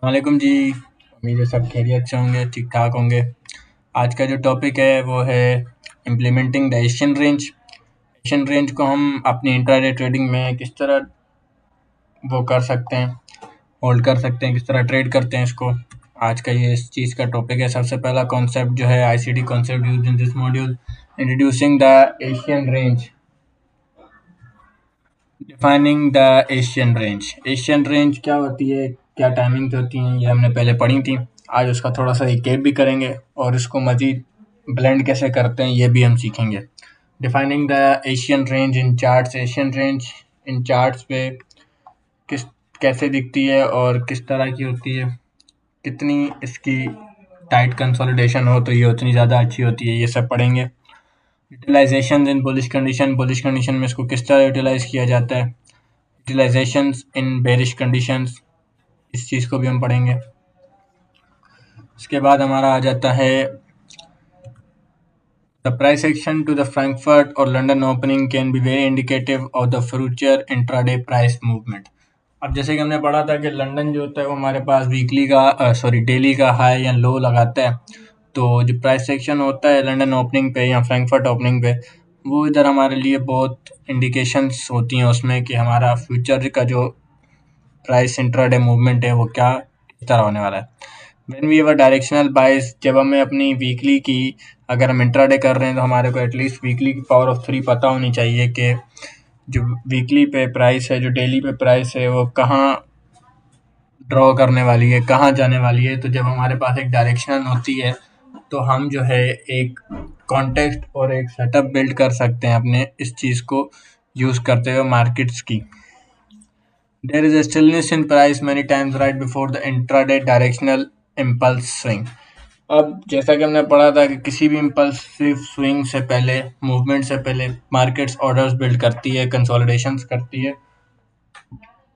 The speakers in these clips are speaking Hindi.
वालेकुम जी। उम्मीद है सब खैरियत से होंगे, ठीक ठाक होंगे। आज का जो टॉपिक है वो है implementing the Asian range. Asian range को हम अपनी इंट्राडे ट्रेडिंग में किस तरह वो कर सकते हैं, होल्ड कर सकते हैं, किस तरह ट्रेड करते हैं इसको। आज का ये इस चीज़ का टॉपिक है। सबसे पहला कॉन्सेप्ट जो है ICD concept used in this module, introducing the Asian range, defining the Asian range. Asian range क्या होती है, क्या टाइमिंग्स होती हैं, ये हमने पहले पढ़ी थी। आज उसका थोड़ा सा रिकैप भी करेंगे और इसको मज़ीद ब्लेंड कैसे करते हैं ये भी हम सीखेंगे। Defining the Asian range in charts. Asian range in charts पे किस कैसे दिखती है और किस तरह की होती है, कितनी इसकी टाइट कंसोलिडेशन हो तो ये उतनी ज़्यादा अच्छी होती है, ये सब पढ़ेंगे। यूटिलाइजेशन इन बुलिश कंडीशन में इसको किस तरह यूटिलाइज किया जाता है। यूटिलाइजेशंस इन बेरिश कंडीशंस, इस चीज़ को भी हम पढ़ेंगे। इसके बाद हमारा आ जाता है the price action to the Frankfurt और London opening can be very indicative of the future intraday price movement. अब जैसे कि हमने पढ़ा था कि लंदन जो होता है वो हमारे पास वीकली का डेली का हाई या लो लगाता है। तो जो प्राइस एक्शन होता है लंदन ओपनिंग पे या फ्रैंकफर्ट ओपनिंग पे, वो इधर हमारे लिए बहुत इंडिकेशंस होती हैं उसमें कि हमारा फ्यूचर का जो प्राइस इंट्राडे मूवमेंट है वो क्या किस तरह होने वाला है। When we have a directional bias, जब हमें अपनी वीकली की, अगर हम इंट्राडे कर रहे हैं तो हमारे को एटलीस्ट वीकली की पावर ऑफ 3 पता होनी चाहिए कि जो वीकली पे प्राइस है, जो डेली पे प्राइस है, वो कहाँ ड्रॉ करने वाली है, कहाँ जाने वाली है। तो जब हमारे पास एक डायरेक्शन होती है तो हम जो है एक कॉन्टेक्स्ट और एक सेटअप बिल्ड कर सकते हैं अपने इस चीज़ को यूज़ करते हुए मार्केट्स की। There is a stillness in price many times right before the intraday directional impulse swing. अब जैसा कि हमने पढ़ा था कि किसी भी इम्पल्सिव स्विंग से पहले, मूवमेंट से पहले मार्केट्स ऑर्डर्स बिल्ड करती है, कंसोलिडेशंस करती है।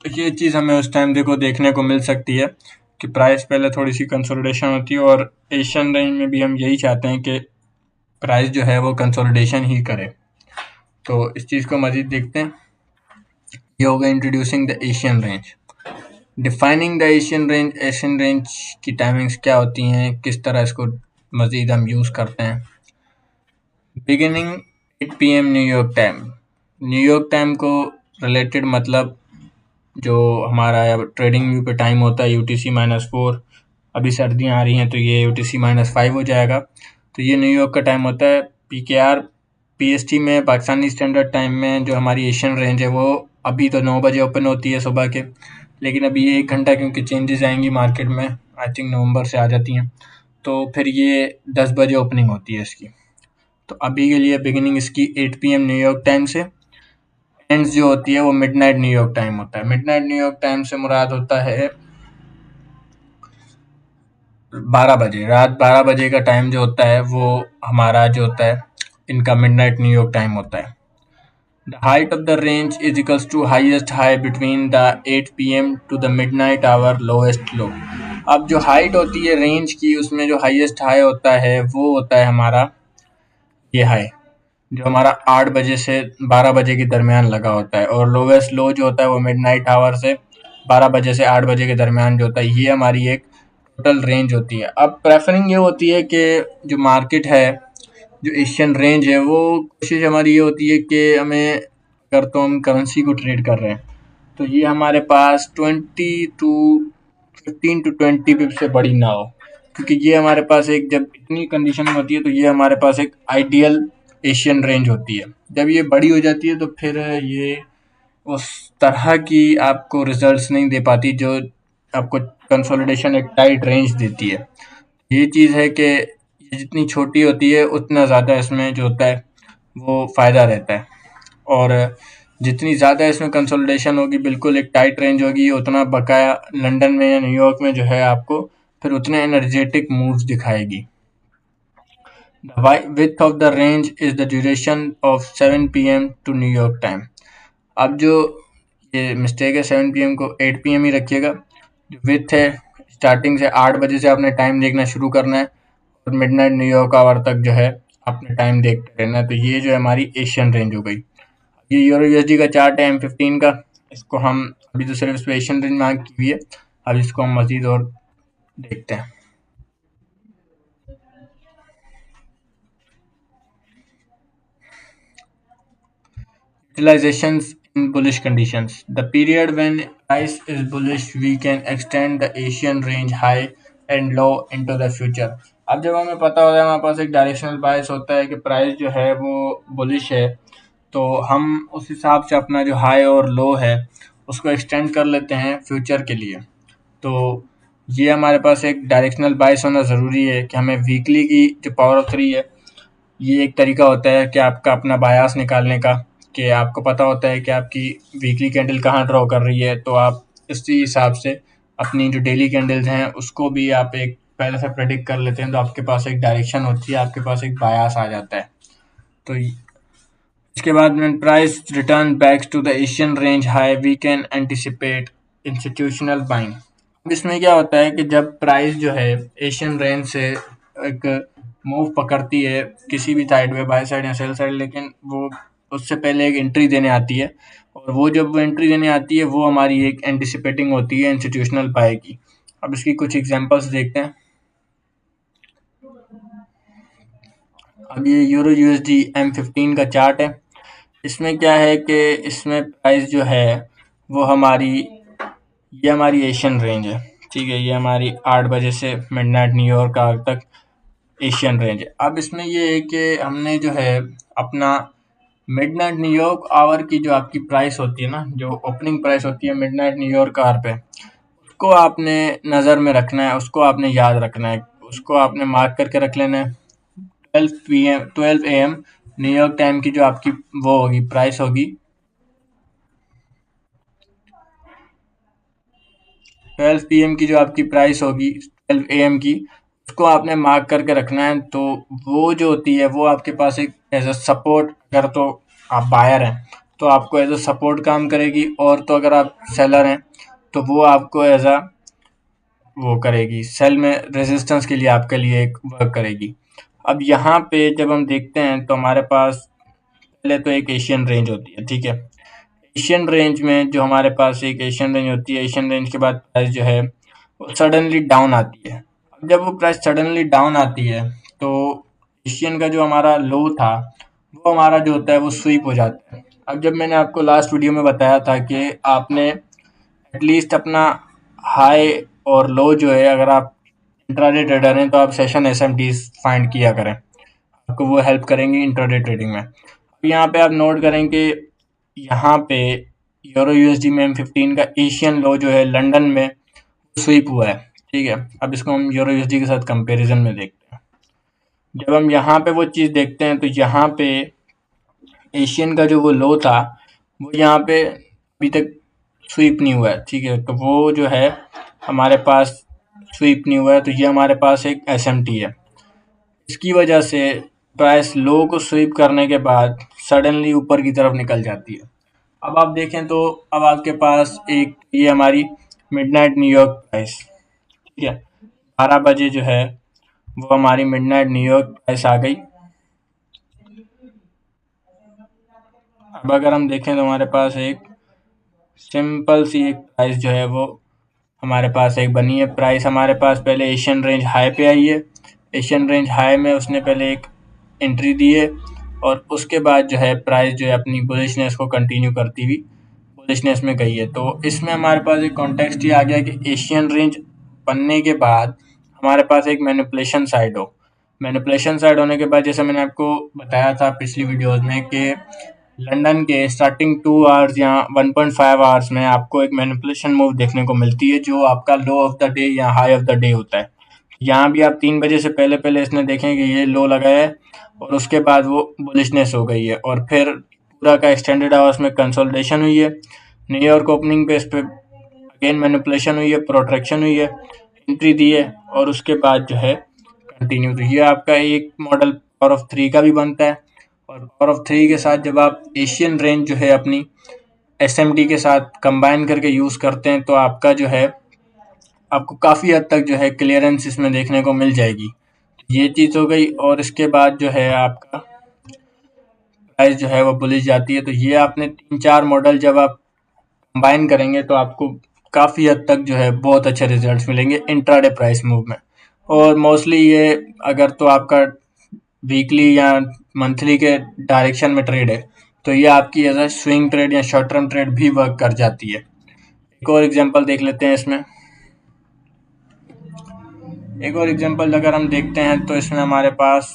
तो ये चीज़ हमें उस टाइम देखने को मिल सकती है कि प्राइस पहले थोड़ी सी कंसोलिडेशन होती है और एशियन रेंज में भी हम यही चाहते हैं कि प्राइस जो है वो कंसोलिडेशन ही करे। तो इस चीज़ को मज़ीद देखते हैं। ये होगा introducing the Asian range, defining the Asian range. Asian range की टाइमिंग्स क्या होती हैं, किस तरह इसको मज़ीद हम यूज़ करते हैं। Beginning 8 PM New York time. New York time को रिलेटेड मतलब जो हमारा ट्रेडिंग व्यू पे टाइम होता है UTC-4। अभी सर्दियाँ आ रही हैं तो ये UTC-5 हो जाएगा। तो ये न्यूयॉर्क का टाइम होता है। PKR PST में, पाकिस्तानी स्टैंडर्ड टाइम में, जो हमारी एशियन रेंज है वो अभी तो 9 बजे ओपन होती है सुबह के, लेकिन अभी ये 1 घंटा क्योंकि चेंजेस आएंगी मार्केट में, आई थिंक नवंबर से आ जाती हैं, तो फिर ये 10 बजे ओपनिंग होती है इसकी। तो अभी के लिए बिगिनिंग इसकी 8 PM न्यूयॉर्क टाइम से, एंड्स जो होती है वो मिडनाइट न्यूयॉर्क टाइम होता है। मिडनाइट न्यूयॉर्क टाइम से मुराद होता है 12 बजे, रात 12 बजे का टाइम जो होता है वो हमारा जो होता है इनका मिडनाइट न्यूयॉर्क टाइम होता है। The height of the range is equals to highest high between the 8 PM to the midnight hour lowest low। अब जो हाइट होती है रेंज की, उसमें जो हाईएस्ट हाई होता है वो होता है हमारा ये हाई, जो हमारा 8 बजे से 12 बजे के दरमियान लगा होता है, और लोवेस्ट लो जो होता है वो मिडनाइट आवर से 12 बजे से 8 बजे के दरमियान जो होता है। ये हमारी एक टोटल रेंज होती है। अब प्रेफरिंग ये होती है कि जो मार्केट है, जो एशियन रेंज है, वो कोशिश हमारी ये होती है कि हमें, अगर तो हम करेंसी को ट्रेड कर रहे हैं तो ये हमारे पास 15 to 20 पिप से बड़ी ना हो, क्योंकि ये हमारे पास एक, जब इतनी कंडीशन होती है तो ये हमारे पास एक आइडियल एशियन रेंज होती है। जब ये बड़ी हो जाती है तो फिर ये उस तरह की आपको रिजल्ट्स नहीं दे पाती जो आपको कंसोलिडेशन एक टाइट रेंज देती है। ये चीज़ है कि ये जितनी छोटी होती है उतना ज़्यादा इसमें जो होता है वो फ़ायदा रहता है, और जितनी ज़्यादा इसमें कंसोलिडेशन होगी, बिल्कुल एक टाइट रेंज होगी, उतना बकाया लंदन में या न्यूयॉर्क में जो है आपको फिर उतने एनर्जेटिक मूव्स दिखाएगी। The width of the range is the duration of 7 PM to New York time। अब जो ये मिस्टेक है, 7 PM को 8 PM ही रखिएगा। जो विथ है, स्टार्टिंग से 8 बजे से आपने टाइम देखना शुरू करना है और मिडनाइट न्यूयॉर्क आवर तक जो है आपने टाइम देखते रहना है। तो ये जो है हमारी एशियन रेंज हो गई। ये यूरो USD का चार्ट है M15 का, इसको हम अभी तो सिर्फ इस पे एशियन रेंज मार्क की हुई है, अब इसको हम मजीद और देखते हैं। Utilizations in bullish conditions. The period when price is bullish, we can extend the Asian range high and low into the future. अब जब हमें पता होता है हमारे पास एक डायरेक्शनल बायस होता है कि प्राइस जो है वो बुलिश है, तो हम उस हिसाब से अपना जो हाई और लो है उसको एक्सटेंड कर लेते हैं फ्यूचर के लिए। तो ये हमारे पास एक डायरेक्शनल बायस होना ज़रूरी है कि हमें वीकली की जो पावर ऑफ 3 है, ये एक तरीका होता है कि आपका अपना बायास निकालने का, कि आपको पता होता है कि आपकी वीकली कैंडल कहाँ ड्रॉ कर रही है, तो आप इसी हिसाब से अपनी जो डेली कैंडल्स हैं उसको भी आप एक पहले से प्रेडिक्ट कर लेते हैं, तो आपके पास एक डायरेक्शन होती है, आपके पास एक बायास आ जाता है। तो इसके बाद when price return back to the Asian range high, we can anticipate institutional buying। अब इसमें क्या होता है कि जब प्राइस जो है एशियन रेंज से एक मूव पकड़ती है किसी भी साइड में, बाय साइड या सेल साइड, लेकिन वो उससे पहले एक एंट्री देने आती है, और वो जब वो एंट्री देने आती है वो हमारी एक एंटिसिपेटिंग होती है इंस्टीट्यूशनल बाय की। अब इसकी कुछ एग्जांपल्स देखते हैं। अब ये यूरो यूएसडी M15 का चार्ट है। इसमें क्या है कि इसमें प्राइस जो है वो ये हमारी एशियन रेंज है, ठीक है। ये हमारी 8 बजे से मिडनाइट न्यूयॉर्क आवर तक एशियन रेंज है। अब इसमें ये है कि हमने जो है अपना मिडनाइट न्यूयॉर्क आवर की जो आपकी प्राइस होती है ना, जो ओपनिंग प्राइस होती है मिडनाइट न्यूयॉर्क आवर पे, उसको आपने नज़र में रखना है, उसको आपने याद रखना है, उसको आपने मार्क करके रख लेना है। 12 AM न्यूयॉर्क टाइम की जो आपकी वो होगी प्राइस होगी, 12 PM की जो आपकी प्राइस होगी 12 AM की, उसको आपने मार्क करके रखना है। तो वो जो होती है वो आपके पास एक एज अ सपोर्ट, अगर तो आप बायर हैं तो आपको एज अ सपोर्ट काम करेगी, और तो अगर आप सेलर हैं तो वो आपको एज अ वो करेगी, सेल में रेजिस्टेंस के लिए आपके लिए एक वर्क करेगी। अब यहाँ पे जब हम देखते हैं तो हमारे पास पहले तो एक एशियन रेंज होती है, ठीक है। एशियन रेंज में जो हमारे पास एक एशियन रेंज होती है, एशियन रेंज के बाद प्राइस जो है वो सडनली डाउन आती है। अब जब वो प्राइस सडनली डाउन आती है तो एशियन का जो हमारा लो था वो हमारा जो होता है वो स्वीप हो जाता है। अब जब मैंने आपको लास्ट वीडियो में बताया था कि आपने एटलीस्ट अपना हाई और लो जो है, अगर आप इंट्राडे ट्रेडर हैं तो आप सेशन एसएमटीज फाइंड किया करें, आपको वो हेल्प करेंगी इंट्राडे ट्रेडिंग में। अब यहाँ पे आप नोट करें कि यहाँ पे यूरो यूएसडी में M15 का एशियन लो जो है लंदन में स्वीप हुआ है, ठीक है। अब इसको हम यूरो यूएसडी के साथ कंपैरिजन में देखते हैं। जब हम यहाँ पे वो चीज़ देखते हैं तो यहाँ पे एशियन का जो वो लो था वो यहाँ पे अभी तक स्वीप नहीं हुआ है, ठीक है। तो वो जो है हमारे पास स्वीप नहीं हुआ है, तो ये हमारे पास एक एसएमटी है। इसकी वजह से प्राइस लो को स्वीप करने के बाद सडनली ऊपर की तरफ निकल जाती है। अब आप देखें तो अब आपके पास एक ये हमारी मिडनाइट न्यूयॉर्क प्राइस, ठीक है, 12 बजे जो है वो हमारी मिडनाइट न्यूयॉर्क प्राइस आ गई। अब अगर हम देखें तो हमारे पास एक सिंपल सी एक प्राइस जो है वो हमारे पास एक बनी है। प्राइस हमारे पास पहले एशियन रेंज हाई पे आई है, एशियन रेंज हाई में उसने पहले एक एंट्री दी है, और उसके बाद जो है प्राइस जो है अपनी बुलिशनेस को कंटिन्यू करती हुई बुलिशनेस में गई है। तो इसमें हमारे पास एक कॉन्टेक्स्ट ये आ गया कि एशियन रेंज बनने के बाद हमारे पास एक मैनिपुलेशन साइड हो। मैनिपुलेशन साइड होने के बाद जैसे मैंने आपको बताया था पिछली वीडियोस में कि लंदन के स्टार्टिंग 2 आवर्स या 1.5 आवर्स में आपको एक मैनिपुलेशन मूव देखने को मिलती है जो आपका लो ऑफ द डे या हाई ऑफ द डे होता है। यहाँ भी आप 3 बजे से पहले पहले इसने देखें कि ये लो लगा है, और उसके बाद वो बुलिशनेस हो गई है, और फिर पूरा का एक्सटेंडेड आवर्स में कंसोलिडेशन हुई है। न्यूयॉर्क ओपनिंग पे इस पर अगेन मैनिपुलेशन हुई है, प्रोट्रैक्शन हुई है, एंट्री दी है, और उसके बाद जो है कंटिन्यू। तो ये आपका एक मॉडल पावर ऑफ 3 का भी बनता है, और पावर ऑफ 3 के साथ जब आप एशियन रेंज जो है अपनी एसएमटी के साथ कंबाइन करके यूज़ करते हैं तो आपका जो है आपको काफ़ी हद तक जो है क्लियरेंस इसमें देखने को मिल जाएगी। ये चीज़ हो गई, और इसके बाद जो है आपका प्राइस जो है वो बुलिश जाती है। तो ये आपने 3-4 मॉडल जब आप कंबाइन करेंगे तो आपको काफ़ी हद तक जो है बहुत अच्छे रिजल्ट्स मिलेंगे इंट्राडे प्राइस मूव में। और मोस्टली ये अगर तो आपका वीकली या मंथली के डायरेक्शन में ट्रेड है तो ये आपकी एज अ स्विंग ट्रेड या शॉर्ट टर्म ट्रेड भी वर्क कर जाती है। एक और एग्जांपल देख लेते हैं इसमें। एक और एग्जांपल अगर हम देखते हैं तो इसमें हमारे पास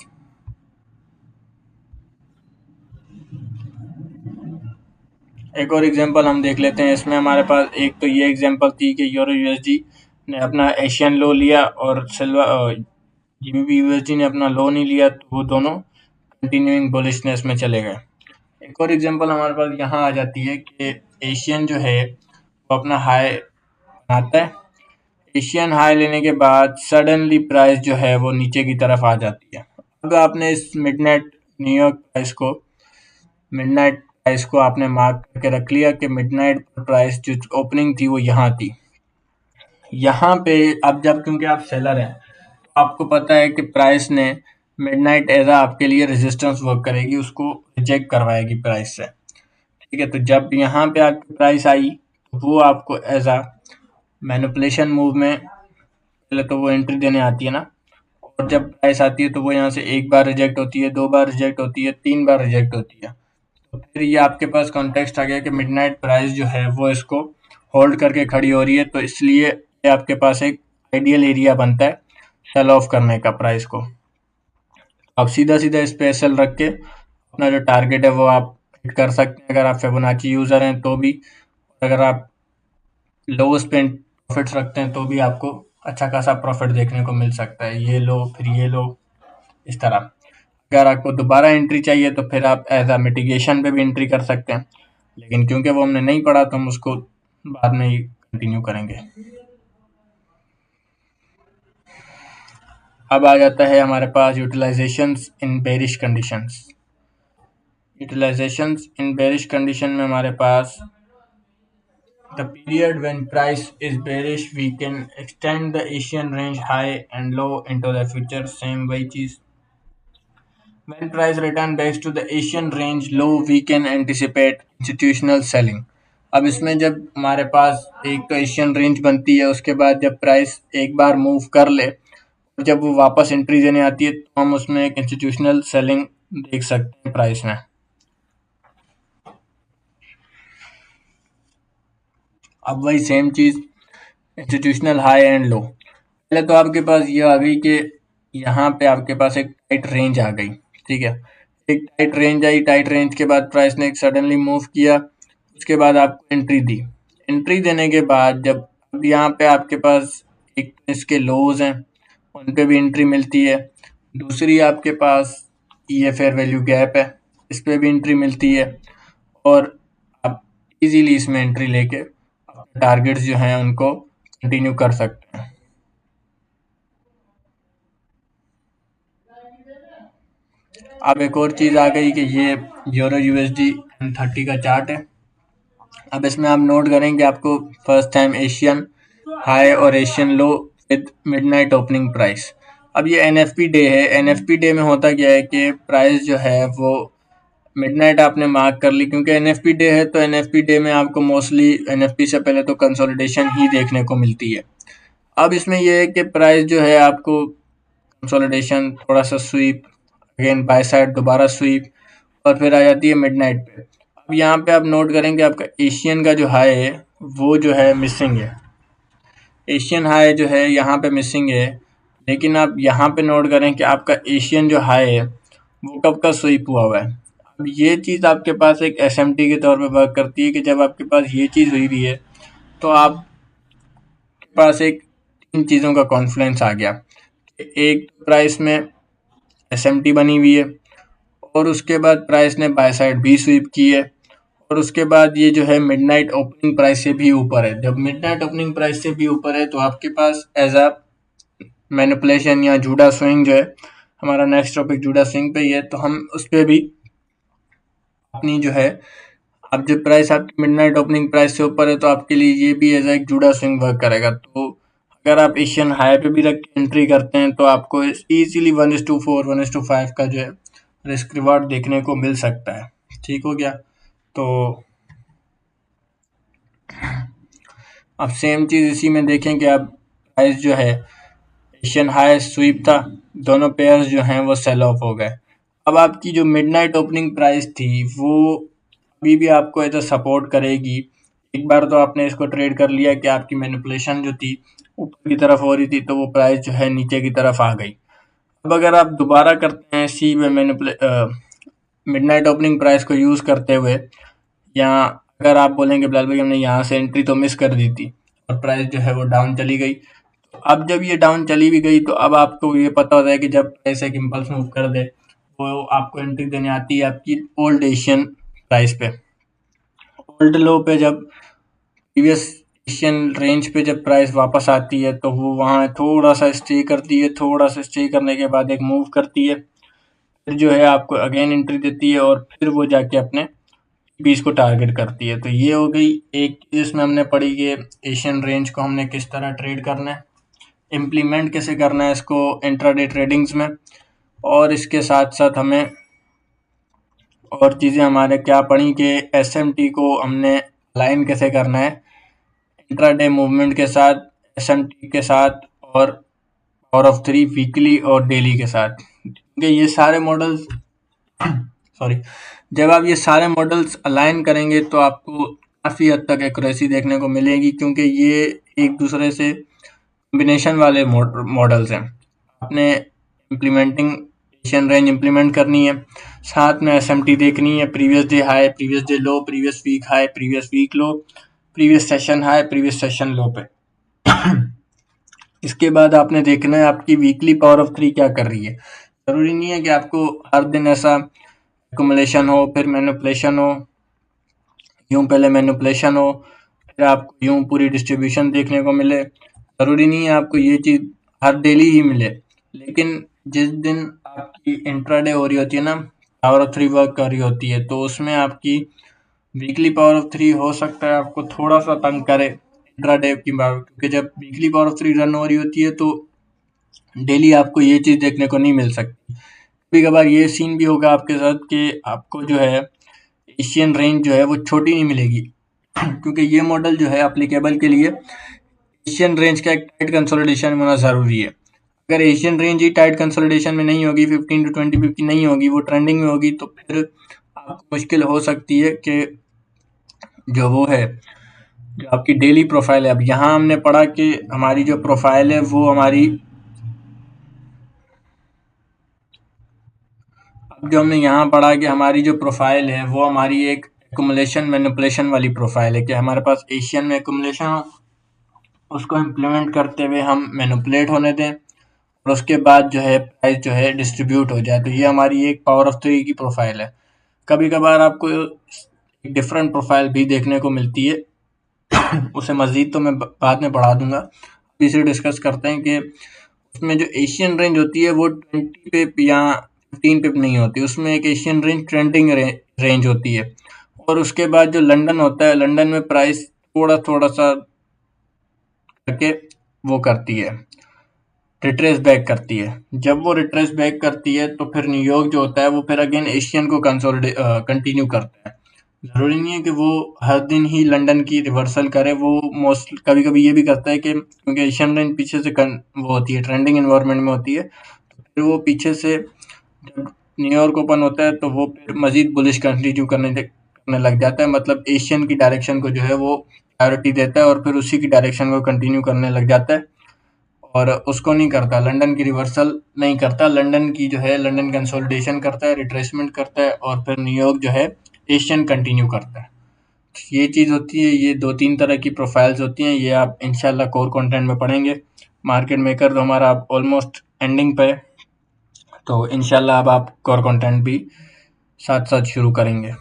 एक और एग्जांपल हम देख लेते हैं। इसमें हमारे पास एक तो ये एग्जांपल थी कि यूरो यूएसडी ने अपना एशियन लो लिया और सिल्वर जीबीपी यूएसडी ने अपना लो नहीं लिया, तो वो दोनों कंटिन्यूइंग बुलिशनेस में चले गए। एक और एग्जांपल हमारे पास यहाँ आ जाती है कि एशियन जो है वो अपना हाई बनाता है। एशियन हाई लेने के बाद सडनली प्राइस जो है वो नीचे की तरफ आ जाती है। अब आपने इस मिडनाइट न्यूयॉर्क प्राइस को आपने मार्क करके रख लिया कि मिडनाइट प्राइस जो ओपनिंग थी वो यहाँ थी। यहाँ पे अब जब क्योंकि आप सेलर हैं तो आपको पता है कि प्राइस ने मिडनाइट एज आपके लिए रेजिस्टेंस वर्क करेगी, उसको रिजेक्ट करवाएगी प्राइस से। ठीक है, तो जब यहाँ पे आपकी प्राइस आई तो वो आपको एज अ मैनिपुलेशन मूव में पहले तो वो एंट्री देने आती है ना, और जब प्राइस आती है तो वो यहाँ से एक बार रिजेक्ट होती है, 2 बार रिजेक्ट होती है, 3 बार रिजेक्ट होती है। तो फिर ये आपके पास कॉन्टेक्स्ट आ गया कि मिडनाइट प्राइस जो है वो इसको होल्ड करके खड़ी हो रही है, तो इसलिए ये आपके पास एक आइडियल एरिया बनता है सेल ऑफ करने का प्राइस को। आप सीधा सीधा इस पे सेल रख के अपना जो टारगेट है वो आप हिट कर सकते हैं अगर आप फिबोनाची यूज़र हैं तो भी। अगर आप लोएस्ट पे प्रॉफिट्स रखते हैं तो भी आपको अच्छा खासा प्रॉफिट देखने को मिल सकता है। ये लो फिर ये लो, इस तरह। अगर आपको दोबारा एंट्री चाहिए तो फिर आप एज अ मिटिगेशन पे भी एंट्री कर सकते हैं, लेकिन क्योंकि वो हमने नहीं पढ़ा तो हम उसको बाद में ही कंटिन्यू करेंगे। अब आ जाता है हमारे पास यूटिलाइजेशंस इन बेरिश कंडीशंस। यूटिलाइजेशंस इन बेरिश कंडीशन में हमारे पास the period when price is bearish, we can extend the Asian range high and low into the future, same वही चीज। When price return back to the Asian range low, we can anticipate institutional selling। अब इसमें जब हमारे पास एक तो एशियन रेंज बनती है, उसके बाद जब प्राइस एक बार मूव कर ले और जब वो वापस एंट्री देने आती है तो हम उसमें एक इंस्टीट्यूशनल सेलिंग देख सकते हैं प्राइस में। अब वही सेम चीज इंस्टीट्यूशनल हाई एंड लो। पहले तो आपके पास ये आ गई कि यहाँ पे आपके पास एक टाइट रेंज आ गई। ठीक है, एक tight range I, tight range के बाद प्राइस ने एक सडनली मूव किया, उसके बाद आपको एंट्री दी। एंट्री देने के बाद जब अब यहाँ पे आपके पास एक इसके लोज हैं उन पे भी एंट्री मिलती है, दूसरी आपके पास ये फेयर वैल्यू गैप है, इस पे भी एंट्री मिलती है, और आप इजीली इसमें एंट्री लेके अपने टारगेट्स जो हैं उनको कंटिन्यू कर सकते हैं। अब एक और चीज़ आ गई कि ये यूरो यूएसडी M30 का चार्ट है। अब इसमें आप नोट करेंगे आपको फर्स्ट टाइम एशियन हाई और Asian low with midnight opening price. अब ये एनएफपी डे है। एनएफपी डे में होता क्या है कि प्राइस जो है वो मिडनाइट आपने मार्क कर ली, क्योंकि एनएफपी डे है तो एनएफपी डे में आपको मोस्टली एनएफपी से पहले तो कंसोलिडेशन ही देखने को मिलती है। अब इसमें यह है कि प्राइस जो है आपको कंसोलिडेशन, थोड़ा सा स्वीप, अगेन बाय साइड दोबारा स्वीप, और फिर आ जाती है मिडनाइट पे। अब यहाँ पे आप नोट करेंगे आपका एशियन का जो हाई है वो जो है मिसिंग है। एशियन हाई जो है यहाँ पे मिसिंग है, लेकिन आप यहाँ पे नोट करें कि आपका एशियन जो हाई है वो कब का स्वीप हुआ है। अब ये चीज़ आपके पास एक एसएमटी के तौर पे वर्क करती है कि जब आपके पास ये चीज़ हुई भी है तो आपके पास एक तीन चीज़ों का कॉन्फ्लुएंस आ गया। एक प्राइस में एसएमटी बनी हुई है, और उसके बाद प्राइस ने बाय साइड भी स्वीप की है, और उसके बाद ये जो है मिडनाइट ओपनिंग प्राइस से भी ऊपर है। जब मिडनाइट ओपनिंग प्राइस से भी ऊपर है तो आपके पास एज अ मैनिपुलेशन या जूडा स्विंग जो है, हमारा नेक्स्ट टॉपिक जूडा स्विंग पे ही है, तो हम उस पर भी अपनी जो है, अब जब प्राइस आपकी मिडनाइट ओपनिंग प्राइस से ऊपर है तो आपके लिए ये भी एज एक जूडा स्विंग वर्क करेगा। तो अगर आप एशियन हाई पे भी रख के एंट्री करते हैं तो आपको इजीली 1:4 1:5 का जो है रिस्क रिवार्ड देखने को मिल सकता है। ठीक हो गया। तो अब सेम चीज़ इसी में देखें कि अब प्राइस जो है एशियन हाई स्वीप था, दोनों पेयर्स जो हैं वो सेल ऑफ हो गए। अब आपकी जो मिडनाइट ओपनिंग प्राइस थी वो अभी भी आपको एज अ सपोर्ट करेगी। एक बार तो आपने इसको ट्रेड कर लिया कि आपकी मैनिपुलेशन जो थी ऊपर की तरफ हो रही थी, तो वो प्राइस जो है नीचे की तरफ आ गई। अब अगर आप दोबारा करते हैं इसी मिडनाइट ओपनिंग प्राइस को यूज़ करते हुए, या अगर आप बोलेंगे बिलाल भाई हमने यहाँ से एंट्री तो मिस कर दी थी और प्राइस जो है वो डाउन चली गई, तो अब जब ये डाउन चली भी गई तो अब आपको ये पता होता है कि जब प्राइस एक इम्पल्स मूव कर दे तो आपको एंट्री देने आती है आपकी ओल्ड एशियन प्राइस पे। ओल्ड लो पे जब प्रीवियस एशियन रेंज पे जब प्राइस वापस आती है तो वो वहाँ थोड़ा सा स्टे करती है, थोड़ा सा स्टे करने के बाद एक मूव करती है, फिर जो है आपको अगेन एंट्री देती है और फिर वो जाके अपने पीस को टारगेट करती है। तो ये हो गई एक चीज़ इसमें हमने पढ़ी कि एशियन रेंज को हमने किस तरह ट्रेड करना है, इम्प्लीमेंट कैसे करना है इसको इंट्राडे ट्रेडिंग्स में, और इसके साथ साथ हमें और चीज़ें हमारे क्या पढ़ी कि एसएमटी को हमने अलाइन कैसे करना है इंट्राडे मूवमेंट के साथ, एसएमटी के साथ, और पावर ऑफ थ्री वीकली और डेली के साथ। क्योंकि ये सारे मॉडल्स सॉरी जब आप ये सारे मॉडल्स अलाइन करेंगे तो आपको काफ़ी हद तक एक्यूरेसी देखने को मिलेगी, क्योंकि ये एक दूसरे से कॉम्बिनेशन वाले मॉडल्स हैं। आपने इम्प्लीमेंटिंग एशियन रेंज इम्प्लीमेंट करनी है, साथ में एसएमटी देखनी है, previous day high, previous day low, previous week high, previous week low, previous session high, previous session low पे। इसके बाद आपने देखना है आपकी वीकली पावर ऑफ थ्री क्या कर रही है। ज़रूरी नहीं है कि आपको हर दिन ऐसा एक्युमुलेशन हो फिर मैनिपुलेशन हो, यूं पहले मैनिपुलेशन हो फिर आपको यूं पूरी डिस्ट्रीब्यूशन देखने को मिले। ज़रूरी नहीं है आपको ये चीज़ हर डेली ही मिले, लेकिन जिस दिन आपकी इंट्राडे हो रही होती है ना, पावर ऑफ थ्री वर्क कर रही होती है, तो उसमें आपकी वीकली पावर ऑफ थ्री हो सकता है आपको थोड़ा सा तंग करे इंट्राडे की बात, क्योंकि जब weekly power of three run हो रही होती है तो डेली आपको ये चीज़ देखने को नहीं मिल सकती। कभी कभार ये सीन भी होगा आपके साथ कि आपको जो है एशियन रेंज जो है वो छोटी नहीं मिलेगी, क्योंकि ये मॉडल जो है एप्लीकेबल के लिए एशियन रेंज का एक टाइट कंसोलिडेशन होना ज़रूरी है। अगर एशियन रेंज ही टाइट कंसोलिडेशन में नहीं होगी, 15 टू 20 की नहीं होगी, वो ट्रेंडिंग में होगी, तो फिर आपको मुश्किल हो सकती है कि जो वो है जो आपकी डेली प्रोफाइल है। अब यहाँ हमने पढ़ा कि हमारी जो प्रोफाइल है वो हमारी अब जो हमने यहाँ पढ़ा कि हमारी जो प्रोफाइल है वो हमारी एक एक्युमुलेशन मैनिपुलेशन वाली प्रोफाइल है, कि हमारे पास एशियन में एक्युमुलेशन हो, उसको इम्प्लीमेंट करते हुए हम मैनिपुलेट होने दें और उसके बाद जो है प्राइस जो है डिस्ट्रीब्यूट हो जाए। तो ये हमारी एक पावर ऑफ थ्री की प्रोफाइल है। कभी कभार आपको एक डिफरेंट प्रोफाइल भी देखने को मिलती है, उसे मज़ीद तो मैं बाद में बढ़ा दूंगा। अभी इसे डिस्कस करते हैं कि उसमें जो एशियन रेंज होती है वो 20 पिप या 15 पिप नहीं होती, उसमें एक एशियन रेंज ट्रेंडिंग रेंज होती है। और उसके बाद जो लंदन होता है, लंदन में प्राइस थोड़ा थोड़ा सा करके वो करती है, रिट्रेस बैक करती है। जब वो रिट्रेस बैक करती है तो फिर न्यूयॉर्क जो होता है वो फिर अगेन एशियन को कंटिन्यू करता है। ज़रूरी नहीं है कि वो हर दिन ही लंदन की रिवर्सल करे, वो मोस्ट कभी कभी ये भी करता है कि क्योंकि एशियन रेंज पीछे से वो होती है, ट्रेंडिंग इन्वायरमेंट में होती है, तो फिर वो पीछे से जब न्यूयॉर्क ओपन होता है तो वो फिर मज़ीद बुलिश कंटिन्यू करने लग जाता है, मतलब एशियन की डायरेक्शन को जो है वो प्रायोरिटी देता है और फिर उसी की डायरेक्शन को कंटिन्यू करने लग जाता है, और उसको नहीं करता, लंदन की रिवर्सल नहीं करता। लंदन की जो है लंदन कंसोलिडेशन करता है, रिट्रेसमेंट करता है, और फिर न्यूयॉर्क जो है एशियन कंटिन्यू करता है। ये चीज़ होती है, ये दो तीन तरह की प्रोफाइल्स होती हैं, ये आप इंशाल्लाह कोर कंटेंट में पढ़ेंगे। मार्केट मेकर तो हमारा अब ऑलमोस्ट एंडिंग पे है, तो इंशाल्लाह अब आप कोर कंटेंट भी साथ साथ शुरू करेंगे।